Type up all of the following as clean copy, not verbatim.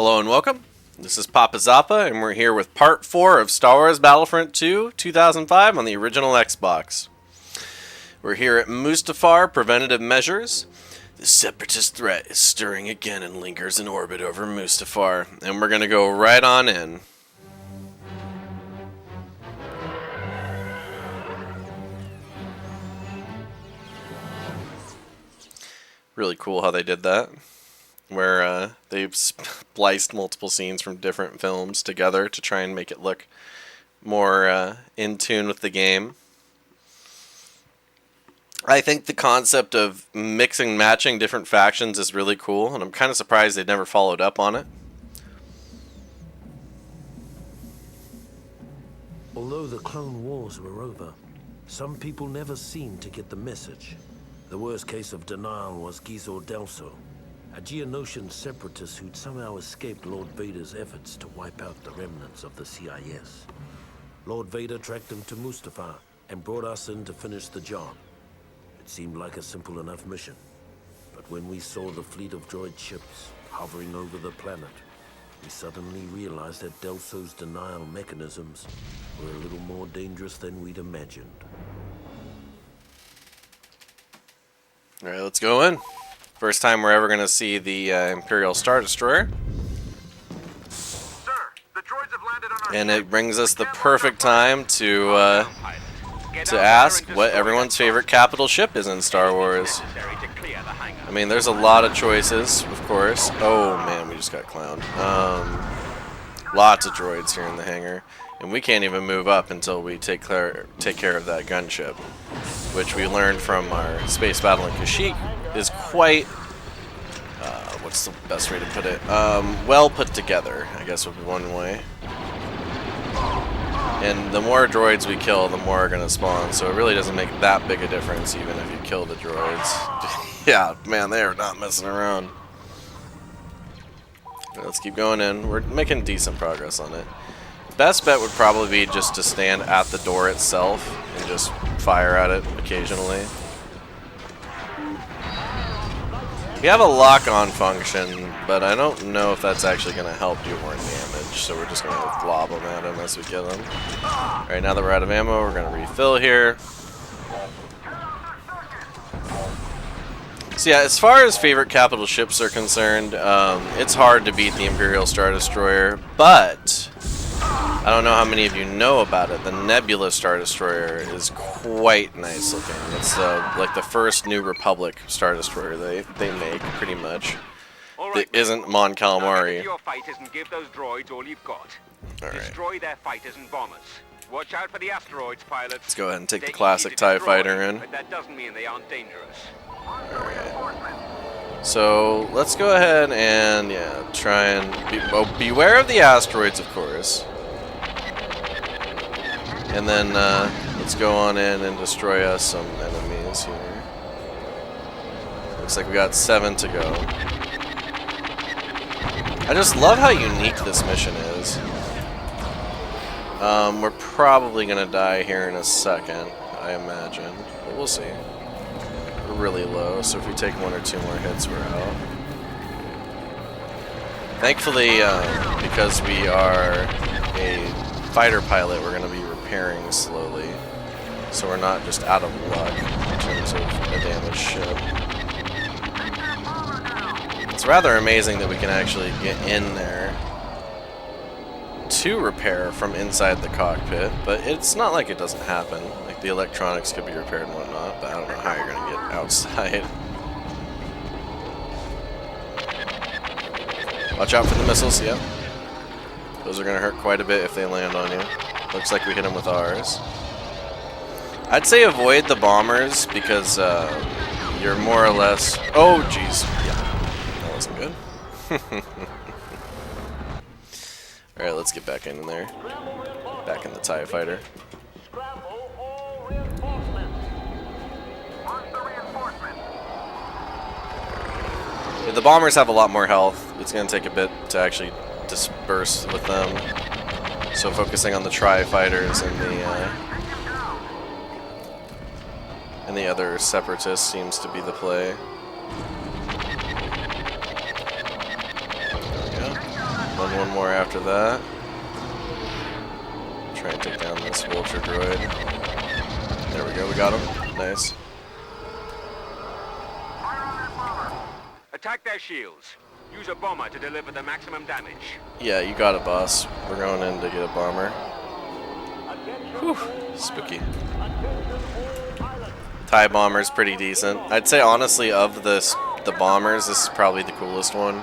Hello and welcome. This is PappaZappa, and we're here with Part 4 of Star Wars Battlefront 2, 2005 on the original Xbox. We're here at Mustafar Preventative Measures. The Separatist threat is stirring again and lingers in orbit over Mustafar, and we're going to go right on in. Really cool how they did that, where they've spliced multiple scenes from different films together to try and make it look more in tune with the game. I think the concept of mixing and matching different factions is really cool, and I'm kind of surprised they never followed up on it. Although the Clone Wars were over, some people never seemed to get the message. The worst case of denial was Gizor Delso, a Geonosian separatist who'd somehow escaped Lord Vader's efforts to wipe out the remnants of the CIS. Lord Vader tracked him to Mustafar and brought us in to finish the job. It seemed like a simple enough mission, but when we saw the fleet of droid ships hovering over the planet, we suddenly realized that Delso's denial mechanisms were a little more dangerous than we'd imagined. Alright, let's go in. First time we're ever going to see the Imperial Star Destroyer. Sir, the droids have landed on our And it brings us the perfect time to ask what everyone's favorite capital ship is in Star Wars. I mean, there's a lot of choices, of course. Oh man, we just got clowned. Lots of droids here in the hangar. And we can't even move up until we take care of that gunship, which we learned from our space battle in Kashyyyk is quite, what's the best way to put it? Well put together, I guess would be one way. And the more droids we kill, the more are going to spawn, so it really doesn't make that big a difference even if you kill the droids. Yeah, man, they are not messing around. Let's keep going in. We're making decent progress on it. Best bet would probably be just to stand at the door itself and just fire at it occasionally. We have a lock-on function, but I don't know if that's actually going to help do more damage, so we're just going to glob them at him as we get them. Alright, now that we're out of ammo, we're going to refill here. So yeah, as far as favorite capital ships are concerned, it's hard to beat the Imperial Star Destroyer, but I don't know how many of you know about it. The Nebula Star Destroyer is quite nice looking. It's like the first New Republic Star Destroyer they make, pretty much. It isn't Mon Calamari. Your fighters and give those droids all you've got. All right. Destroy their fighters and bombers. Watch out for the asteroids, pilots. Let's go ahead and take They're the classic easy to TIE destroy, Fighter in. But that doesn't mean they aren't dangerous. So let's go ahead and try and beware of the asteroids, of course. And then let's go on in and destroy us some enemies here. Looks like we got 7 to go. I just love how unique this mission is. We're probably gonna die here in a second, I imagine, but we'll see. We're really low, so if we take 1 or 2 more hits, we're out. Thankfully, because we are a fighter pilot, we're gonna be repairing slowly, so we're not just out of luck in terms of a damaged ship. It's rather amazing that we can actually get in there to repair from inside the cockpit, but it's not like it doesn't happen. Like, the electronics could be repaired and whatnot, but I don't know how you're gonna get outside. Watch out for the missiles, yep. Those are gonna hurt quite a bit if they land on you. Looks like we hit them with ours. I'd say avoid the bombers because you're more or less... Oh, jeez. Yeah, that wasn't good. Alright, let's get back in there. Back in the TIE Fighter. Yeah, the bombers have a lot more health. It's going to take a bit to actually disperse with them. So focusing on the Tri-Fighters and the other Separatists seems to be the play. There we go. one more after that. Try and take down this vulture droid. There we go, we got him. Nice. Attack their shields. Use a bomber to deliver the maximum damage. Yeah, you got it, boss. We're going in to get a bomber. Whew, spooky. TIE bomber's pretty decent. I'd say honestly of the bombers, this is probably the coolest one.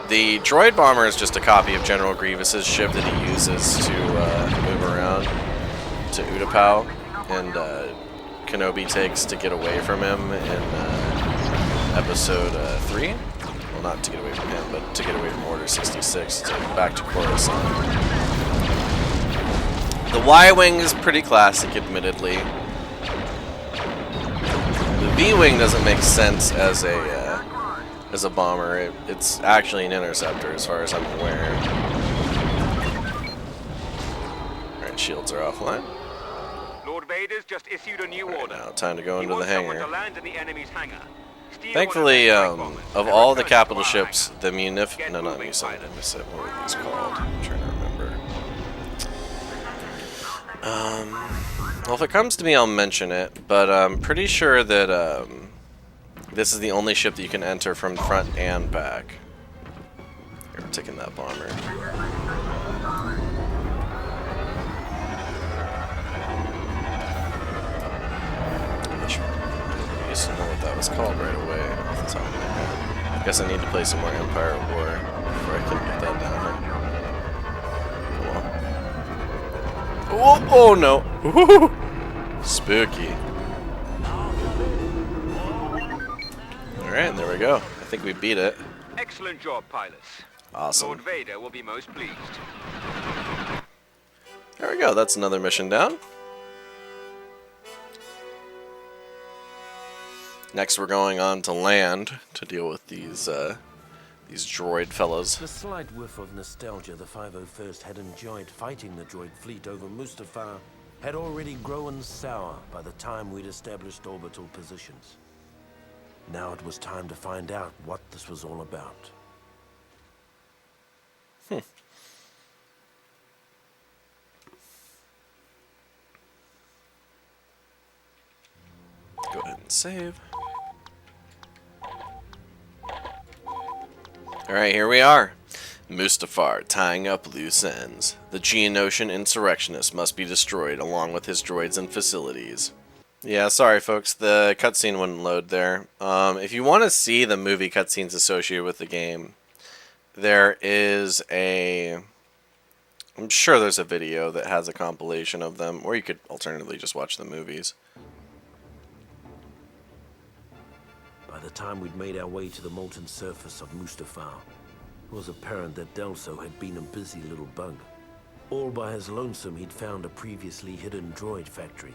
The droid bomber is just a copy of General Grievous's ship that he uses to move around to Utapau, and Kenobi takes to get away from him in episode 3. Well, not to get away from him, but to get away from Order 66, to back to Coruscant. The Y-Wing is pretty classic, admittedly. The V-Wing doesn't make sense as a bomber. It's actually an interceptor, as far as I'm aware. Alright, shields are offline. Lord Vader's just issued a new order. Now, time to go into the hangar. To land in the enemy's hangar. Thankfully, of all the capital ships, the what were these called? I'm trying to remember. Well, if it comes to me, I'll mention it, but I'm pretty sure that this is the only ship that you can enter from front and back. Here, we're taking that bomber. I used to know what that was called right away off the top of my head. I guess I need to play some more Empire at War before I can get that down. Oh, oh no! Woo-hoo-hoo. Spooky. Alright, there we go. I think we beat it. Excellent job, pilots. Awesome. Lord Vader will be most pleased. There we go. That's another mission down. Next, we're going on to land to deal with these droid fellows. The slight whiff of nostalgia the 501st had enjoyed fighting the droid fleet over Mustafar had already grown sour by the time we'd established orbital positions. Now it was time to find out what this was all about. Go ahead and save. Alright, here we are. Mustafar tying up loose ends. The Geonosian insurrectionist must be destroyed along with his droids and facilities. Yeah, sorry folks, the cutscene wouldn't load there. If you want to see the movie cutscenes associated with the game, there is I'm sure there's a video that has a compilation of them, or you could alternatively just watch the movies. By the time we'd made our way to the molten surface of Mustafar, it was apparent that Delso had been a busy little bug. All by his lonesome, he'd found a previously hidden droid factory,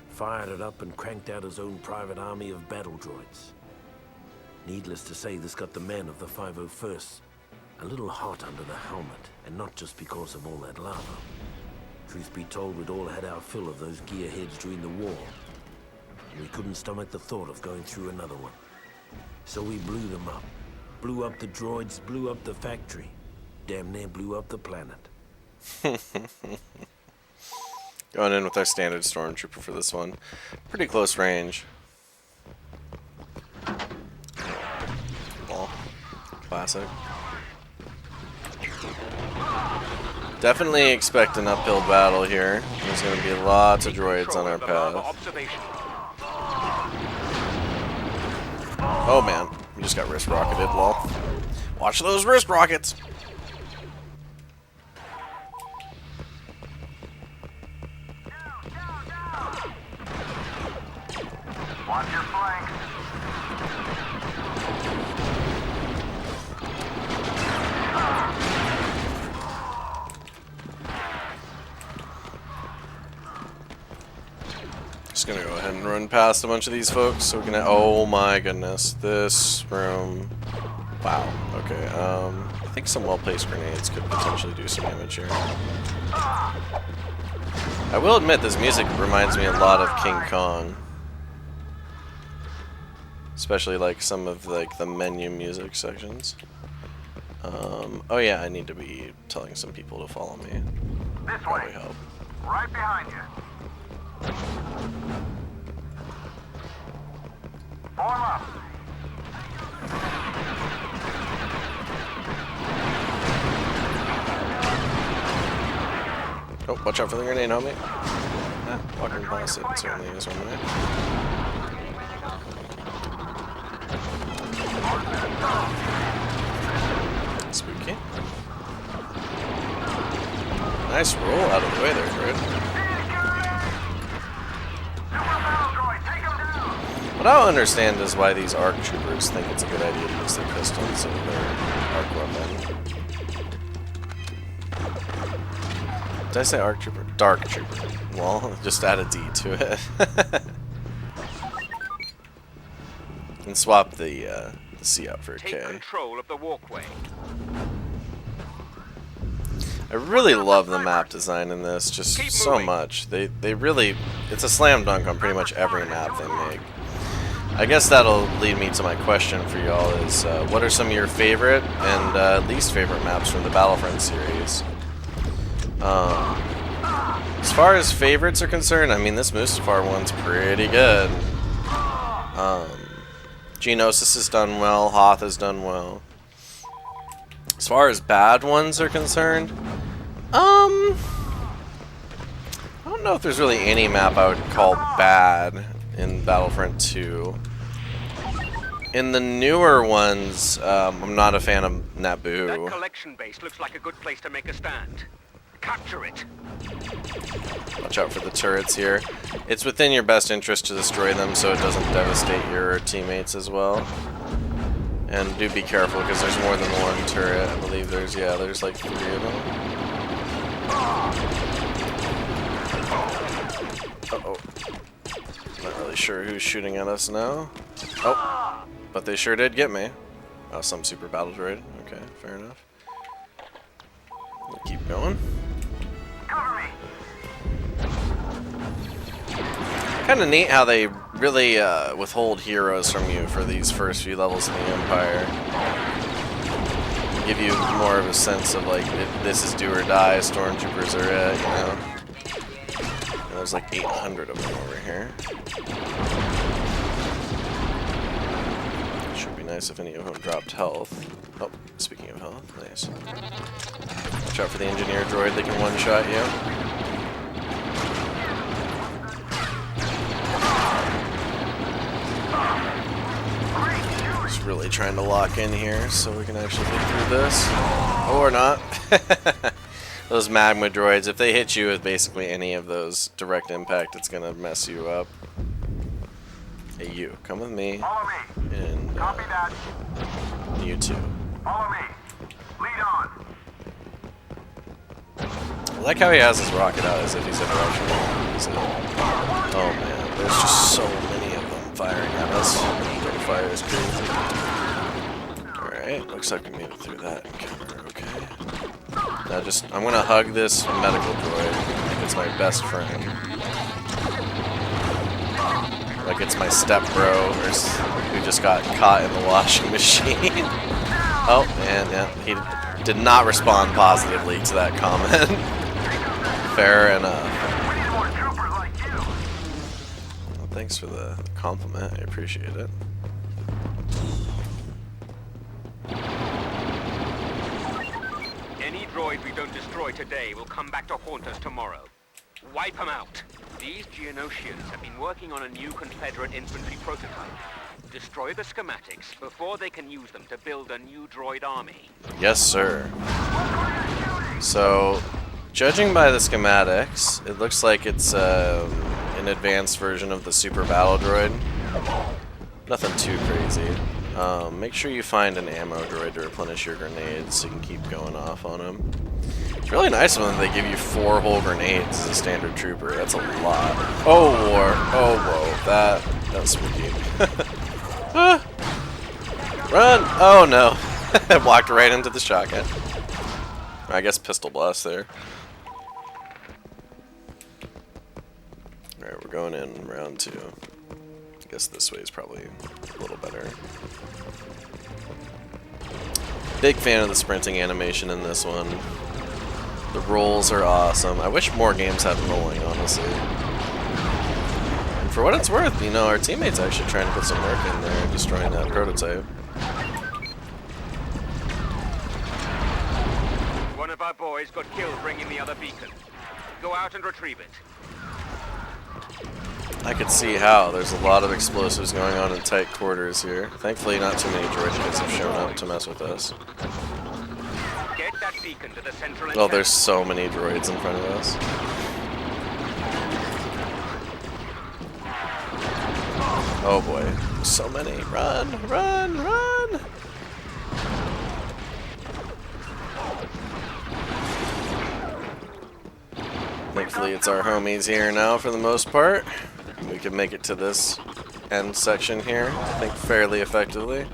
fired it up and cranked out his own private army of battle droids. Needless to say, this got the men of the 501st a little hot under the helmet, and not just because of all that lava. Truth be told, we'd all had our fill of those gearheads during the war, and we couldn't stomach the thought of going through another one. So we blew them up. Blew up the droids, blew up the factory. Damn near blew up the planet. Going in with our standard stormtrooper for this one. Pretty close range. Well, classic. Definitely expect an uphill battle here. There's going to be lots of droids on our path. Oh man, we just got wrist rocketed, lol. Watch those wrist rockets! Watch your flanks. Just gonna go ahead and run past a bunch of these folks. So we're gonna. Oh my goodness, this room. Wow. Okay. I think some well-placed grenades could potentially do some damage here. I will admit, this music reminds me a lot of King Kong, especially like some of like the menu music sections. Oh yeah, I need to be telling some people to follow me. This Probably way. help. Right behind you. Form up. Oh, watch out for the grenade, homie. Walking past it certainly is one way. Spooky. Nice roll out of the way there, Fred. What I don't understand is why these ARC troopers think it's a good idea to use their pistol instead of their ARC weapon. Did I say ARC trooper? Dark trooper. Well, just add a D to it. And swap the C out for a K. Take control of the walkway. I really love the map design in this, just Keep so moving. much. They really, it's a slam dunk on pretty much every map they make. I guess that'll lead me to my question for y'all is, what are some of your favorite and least favorite maps from the Battlefront series? As far as favorites are concerned, I mean, this Mustafar one's pretty good. Geonosis has done well, Hoth has done well. As far as bad ones are concerned, I don't know if there's really any map I would call bad in Battlefront 2. In the newer ones, I'm not a fan of That Naboo. collection base looks like a good place to make a stand. Capture it. Watch out for the turrets here. It's within your best interest to destroy them so it doesn't devastate your teammates as well. And do be careful because there's more than one turret. I believe there's like 3 of them. Uh-oh. Not really sure who's shooting at us now. Oh, but they sure did get me. Oh, some super battle droid. Okay, fair enough. We'll keep going. Cover me. Kind of neat how they really withhold heroes from you for these first few levels of the Empire. Give you more of a sense of like, this is do or die, stormtroopers are it, you know. And there's like 800 of them over here. Should be nice if any of them dropped health. Oh, speaking of health, nice. Watch out for the engineer droid, they can one-shot you. Just really trying to lock in here so we can actually get through this. Or not. Those magma droids, if they hit you with basically any of those direct impact, it's gonna mess you up. Hey, you, come with me. Follow me. And Copy that. you too. Follow me. Lead on. I like how he has his rocket out as if he's in a Russian. Oh man, there's just so many of them firing at us. The fire is crazy. Alright, looks like we made it through that encounter, okay. Now I'm gonna hug this medical droid like it's my best friend. Like it's my stepbro who just got caught in the washing machine. Oh, and yeah, he did not respond positively to that comment. Fair enough. We need more troopers like you. Well, thanks for the compliment. I appreciate it. Any droid we don't destroy today will come back to haunt us tomorrow. Wipe them out. These Geonosians have been working on a new Confederate infantry prototype. Destroy the schematics before they can use them to build a new droid army. Yes, sir. So, judging by the schematics, it looks like it's an advanced version of the Super Battle Droid. Nothing too crazy. Make sure you find an ammo droid to replenish your grenades so you can keep going off on them. It's really nice when they give you 4 whole grenades as a standard trooper. That's a lot. Oh, war. Oh, whoa. That's spooky. Ah. Run! Oh, no. Walked right into the shotgun. I guess pistol blast there. Alright, we're going in round 2. I guess this way is probably a little better. Big fan of the sprinting animation in this one. The rolls are awesome. I wish more games had rolling, honestly. And for what it's worth, you know, our teammates actually trying to put some work in there and destroying that prototype. One of our boys got killed bringing the other beacon. Go out and retrieve it. I could see how. There's a lot of explosives going on in tight quarters here. Thankfully, not too many droid guys have shown up to mess with us. Get that beacon to the central Well, there's so many droids in front of us. Oh boy, so many. Run, run, run! Thankfully, it's our homies here now for the most part. We can make it to this end section here, I think, fairly effectively.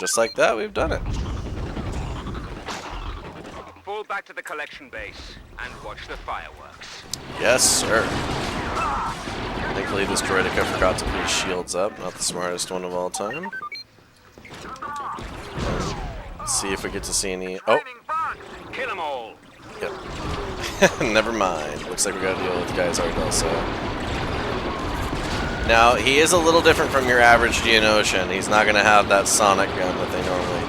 Just like that, we've done it. Fall back to the collection base and watch the fireworks. Yes, sir. Thankfully, this droidica forgot to put his shields up. Not the smartest one of all time. Let's see if we get to see any... Oh! Kill them all! Yep. Never mind. Looks like we gotta deal with guys Ardelso. Now, he is a little different from your average Geonosian. He's not gonna have that sonic gun that they normally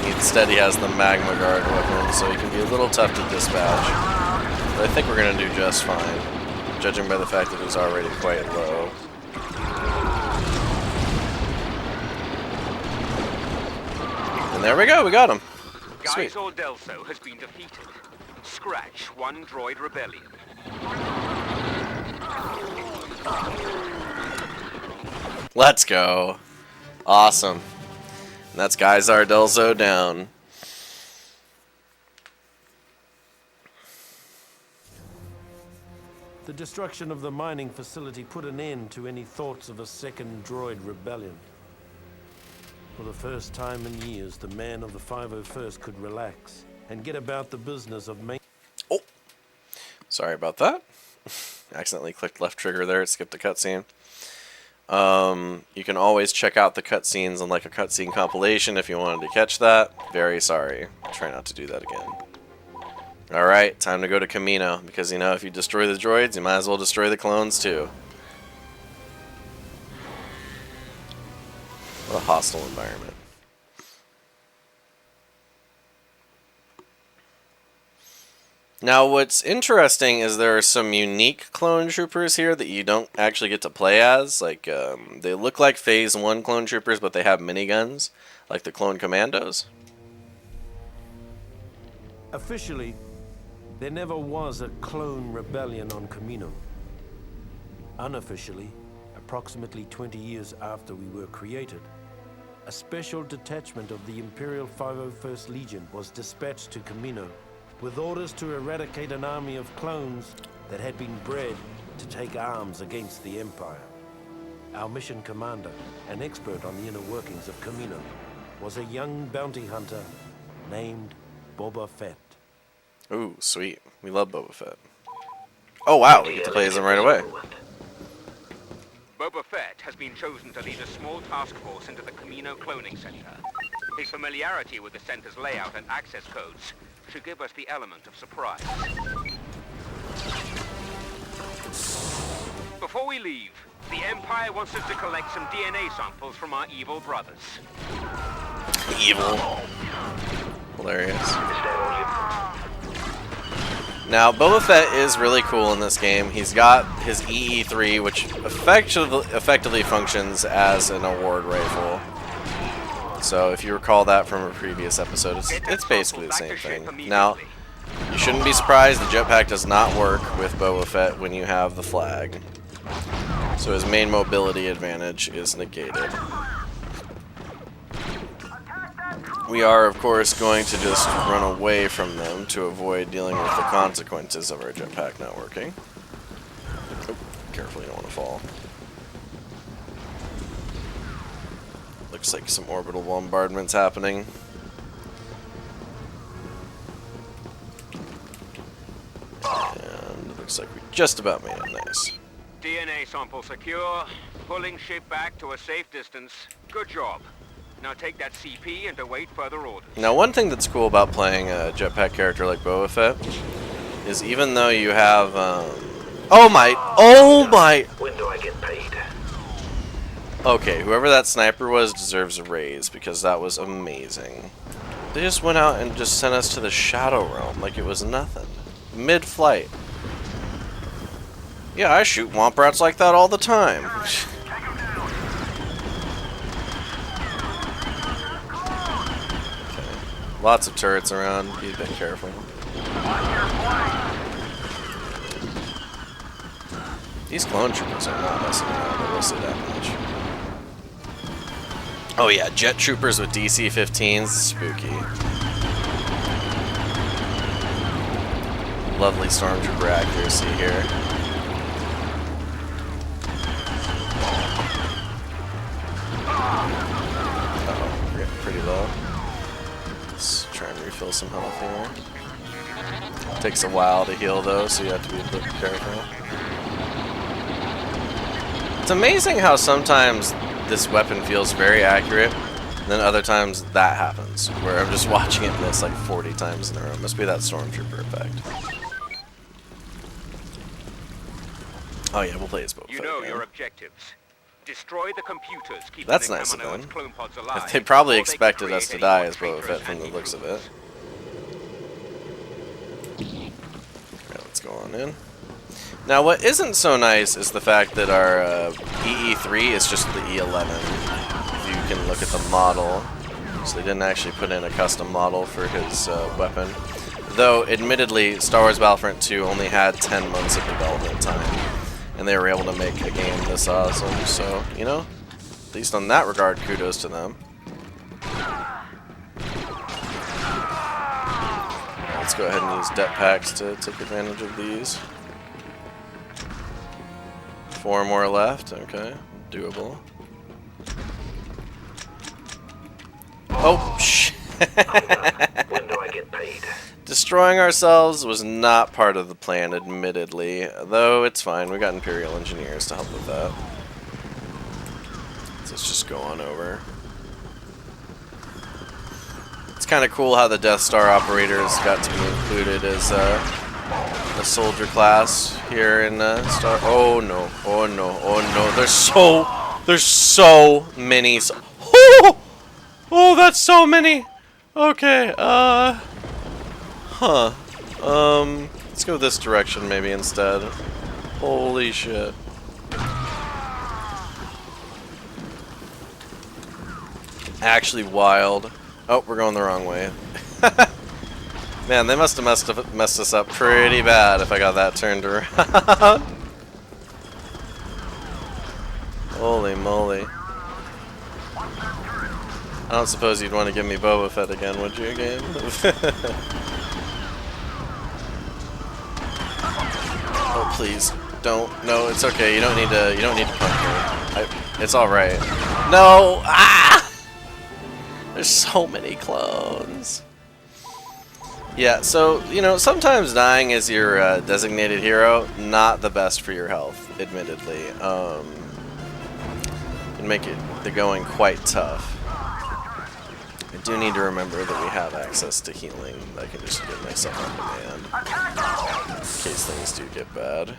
do. Instead, he has the Magma Guard weapon, so he can be a little tough to dispatch. But I think we're gonna do just fine, judging by the fact that it's already quite low. And there we go, we got him. Sweet. Guys Ordelso has been defeated. Scratch one droid rebellion. Let's go. Awesome. And that's Guys Ardelso down. The destruction of the mining facility put an end to any thoughts of a second droid rebellion. For the first time in years, the man of the 501st could relax and get about the business of making... Oh! Sorry about that. Accidentally clicked left trigger there. It skipped a cutscene. You can always check out the cutscenes on like a cutscene compilation if you wanted to catch that. Very sorry. Try not to do that again. Alright, time to go to Kamino, because you know, if you destroy the droids, you might as well destroy the clones too. What a hostile environment. Now, what's interesting is there are some unique clone troopers here that you don't actually get to play as. Like, they look like Phase 1 clone troopers, but they have miniguns, like the clone commandos. Officially, there never was a clone rebellion on Kamino. Unofficially, approximately 20 years after we were created, a special detachment of the Imperial 501st Legion was dispatched to Kamino with orders to eradicate an army of clones that had been bred to take arms against the Empire. Our mission commander, an expert on the inner workings of Kamino, was a young bounty hunter named Boba Fett. Ooh, sweet. We love Boba Fett. Oh wow, we get to play as him right away. Boba Fett has been chosen to lead a small task force into the Kamino cloning center. His familiarity with the center's layout and access codes should give us the element of surprise. Before we leave, the Empire wants us to collect some DNA samples from our evil brothers. Evil. Hilarious. Now, Boba Fett is really cool in this game. He's got his EE3, which effectively functions as an award rifle. So, if you recall that from a previous episode, it's basically the same thing. Now, you shouldn't be surprised the jetpack does not work with Boba Fett when you have the flag. So his main mobility advantage is negated. We are, of course, going to just run away from them to avoid dealing with the consequences of our jetpack not working. Oh, careful, you don't want to fall. Looks like some orbital bombardment's happening. And it looks like we just about made it. Nice. DNA sample secure. Pulling ship back to a safe distance. Good job. Now take that CP and await further orders. Now, one thing that's cool about playing a jetpack character like Boba Fett is even though you have, oh my! When do I get paid? Okay, whoever that sniper was deserves a raise because that was amazing. They just went out and just sent us to the Shadow Realm like it was nothing. Mid-flight. Yeah, I shoot womp rats like that all the time. Okay. Lots of turrets around. Be a bit careful. These clone troopers are not messing around, I will say that much. Oh yeah, jet troopers with DC-15s, spooky. Lovely stormtrooper accuracy here. Uh-oh, we're getting pretty low. Let's try and refill some health here. Takes a while to heal though, so you have to be a bit careful. It's amazing how sometimes this weapon feels very accurate, and then other times that happens, where I'm just watching it miss like 40 times in a row. It must be that stormtrooper effect. Oh yeah, we'll play as Boba Fett. You know again. your objectives. Destroy the computers keeping That's the nice of Kamino and them. clone pods alive. They probably before they can expected us to create die any as more Boba Fett traitors from the and looks of it. Okay, let's go on in. Now, what isn't so nice is the fact that our EE3 is just the E11. If you can look at the model. So they didn't actually put in a custom model for his weapon. Though, admittedly, Star Wars Battlefront 2 only had 10 months of development time. And they were able to make a game this awesome. So, you know, at least on that regard, kudos to them. Let's go ahead and use det packs to take advantage of these. 4 more left, okay, doable. Oh, shit. When do I get paid? Destroying ourselves was not part of the plan, admittedly. Though it's fine, we got Imperial engineers to help with that. So let's just go on over. It's kind of cool how the Death Star operators got to be included as a soldier class here in Star. Oh no! Oh no! Oh no! There's so many. Oh, that's so many. Okay. Huh. Let's go this direction maybe instead. Holy shit. Actually wild. Oh, we're going the wrong way. Man, they must have messed us up pretty bad if I got that turned around. Holy moly. I don't suppose you'd want to give me Boba Fett again, would you, game? Oh, please. Don't. No, it's okay. You don't need to punk me. It's alright. No! Ah! There's so many clones. Yeah, so, you know, sometimes dying as your designated hero, not the best for your health, admittedly. Can make the going quite tough. I do need to remember that we have access to healing. I can just get myself on demand in case things do get bad.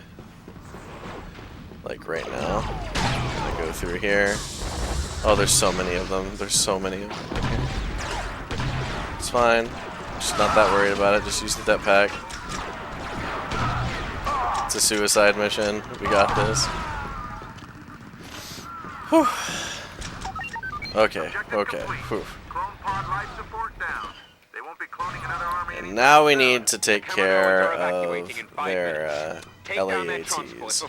Like right now. I'm gonna go through here. Oh, there's so many of them. There's so many of them. Okay. It's fine. Just not that worried about it. Just use the det pack. It's a suicide mission. We got this. Whew. Okay. Okay. Whew. And now we need to take care of their LAATs.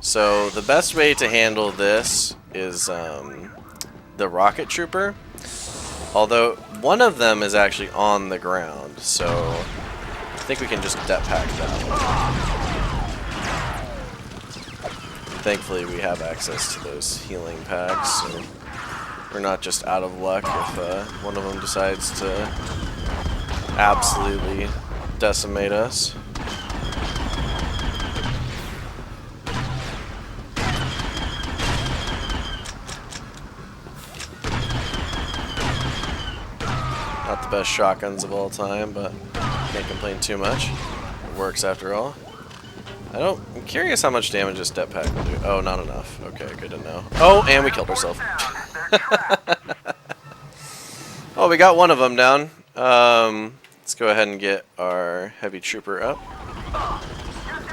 So the best way to handle this is the rocket trooper. Although one of them is actually on the ground, so I think we can just det pack that one. Thankfully we have access to those healing packs, so we're not just out of luck if one of them decides to absolutely decimate us. Not the best shotguns of all time, but can't complain too much. It works after all. I'm curious how much damage this jetpack will do. Oh, not enough. Okay, good to know. Oh, and we killed ourselves. Oh, we got one of them down. Let's go ahead and get our heavy trooper up.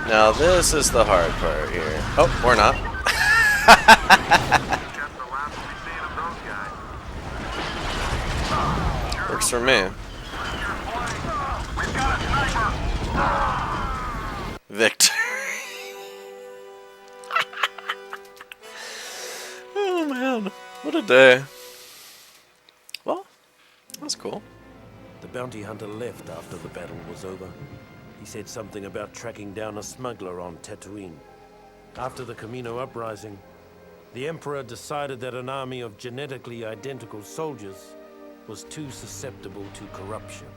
Now this is the hard part here. Oh, or not. Works for me. Victory. Oh man, what a day. Well, that was cool. The bounty hunter left after the battle was over. He said something about tracking down a smuggler on Tatooine. After the Kamino uprising, the Emperor decided that an army of genetically identical soldiers was too susceptible to corruption.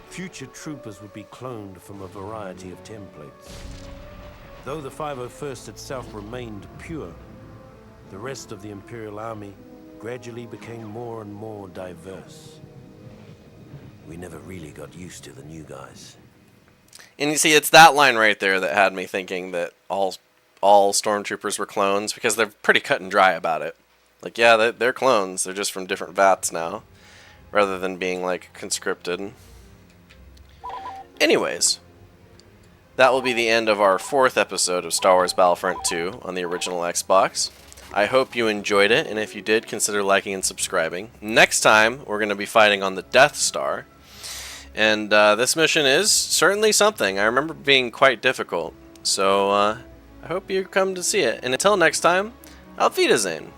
Future troopers would be cloned from a variety of templates. Though the 501st itself remained pure, the rest of the Imperial Army gradually became more and more diverse. We never really got used to the new guys. And you see, it's that line right there that had me thinking that all stormtroopers were clones, because they're pretty cut and dry about it. Like, yeah, they're clones. They're just from different vats now, rather than being, like, conscripted. Anyways, that will be the end of our 4th episode of Star Wars Battlefront 2 on the original Xbox. I hope you enjoyed it, and if you did, consider liking and subscribing. Next time, we're going to be fighting on the Death Star. And this mission is certainly something. I remember being quite difficult. So I hope you come to see it. And until next time, Auf Wiedersehen.